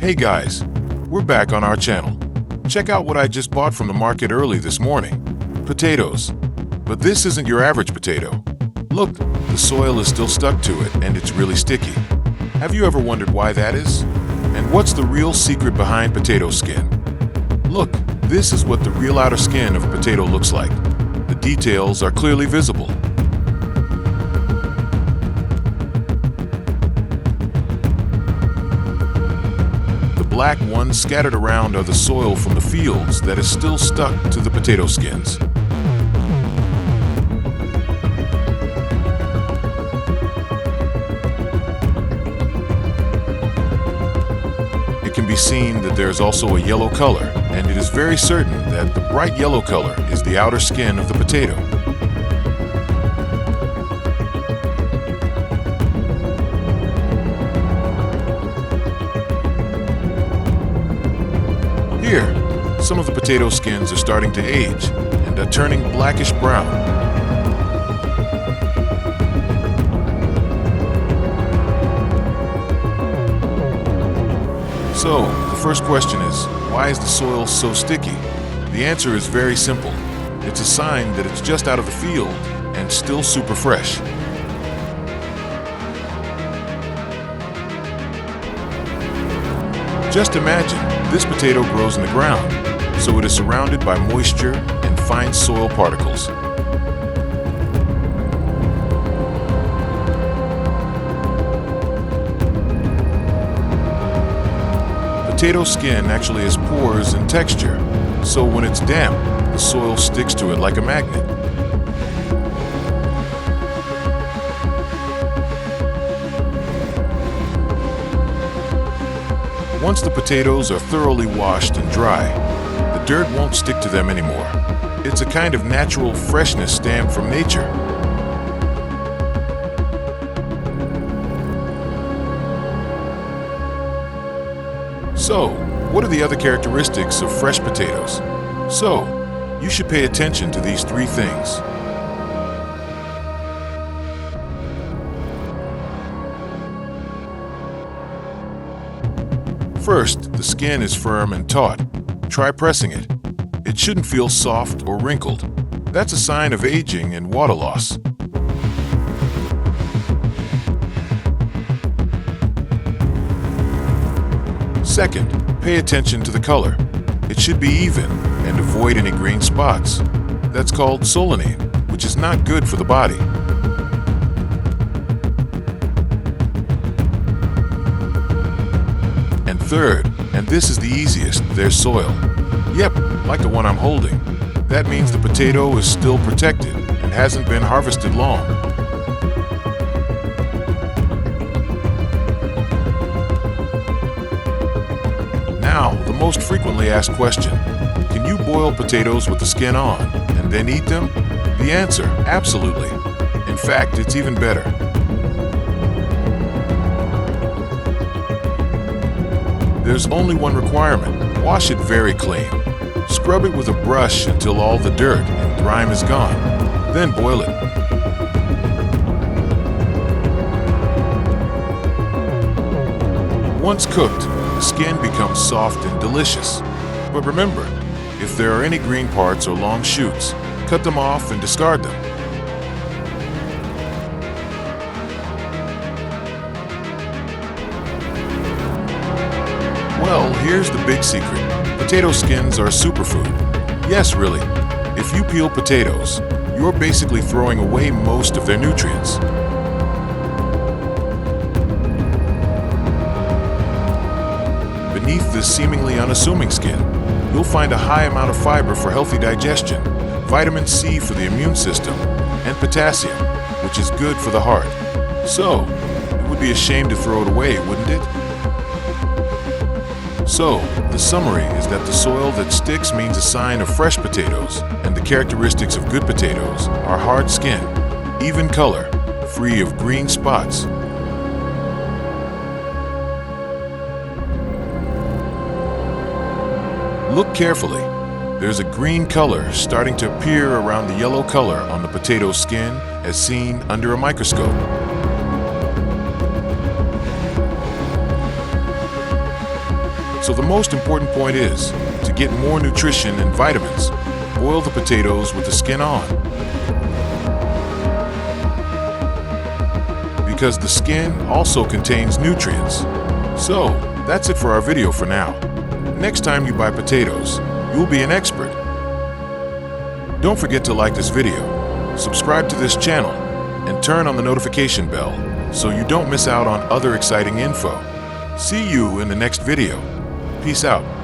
Hey guys, we're back on our channel. Check out what I just bought from the market early this morning. Potatoes. But this isn't your average potato. Look, the soil is still stuck to it and it's really sticky. Have you ever wondered why that is? And what's the real secret behind potato skin? Look, this is what the real outer skin of a potato looks like. The details are clearly visible. The black ones scattered around are the soil from the fields that is still stuck to the potato skins. It can be seen that there's also a yellow color, and it is very certain that the bright yellow color is the outer skin of the potato. Here, some of the potato skins are starting to age and are turning blackish brown. So, the first question is, why is the soil so sticky? The answer is very simple. It's a sign that it's just out of the field and still super fresh. Just imagine, this potato grows in the ground, so it is surrounded by moisture and fine soil particles. Potato skin actually has pores and texture, so when it's damp, the soil sticks to it like a magnet. Once the potatoes are thoroughly washed and dry, the dirt won't stick to them anymore. It's a kind of natural freshness stamp from nature. So, what are the other characteristics of fresh potatoes? So, you should pay attention to these three things. First, the skin is firm and taut. Try pressing it. It shouldn't feel soft or wrinkled. That's a sign of aging and water loss. Second, pay attention to the color. It should be even and avoid any green spots. That's called solanine, which is not good for the body. And third, and this is the easiest, there's soil. Yep, like the one I'm holding. That means the potato is still protected and hasn't been harvested long. Now, the most frequently asked question, can you boil potatoes with the skin on and then eat them? The answer, absolutely. In fact, it's even better. There's only one requirement, wash it very clean. Scrub it with a brush until all the dirt and grime is gone, then boil it. Once cooked, the skin becomes soft and delicious. But remember, if there are any green parts or long shoots, cut them off and discard them. Well, here's the big secret. Potato skins are superfood. Yes, really. If you peel potatoes, you're basically throwing away most of their nutrients. Beneath this seemingly unassuming skin, you'll find a high amount of fiber for healthy digestion, vitamin C for the immune system, and potassium, which is good for the heart. So, it would be a shame to throw it away, wouldn't it? So, the summary is that the soil that sticks means a sign of fresh potatoes, and the characteristics of good potatoes are hard skin, even color, free of green spots. Look carefully. There's a green color starting to appear around the yellow color on the potato skin as seen under a microscope. So the most important point is, to get more nutrition and vitamins, boil the potatoes with the skin on. Because the skin also contains nutrients. So, that's it for our video for now. Next time you buy potatoes, you'll be an expert. Don't forget to like this video, subscribe to this channel, and turn on the notification bell so you don't miss out on other exciting info. See you in the next video. Peace out.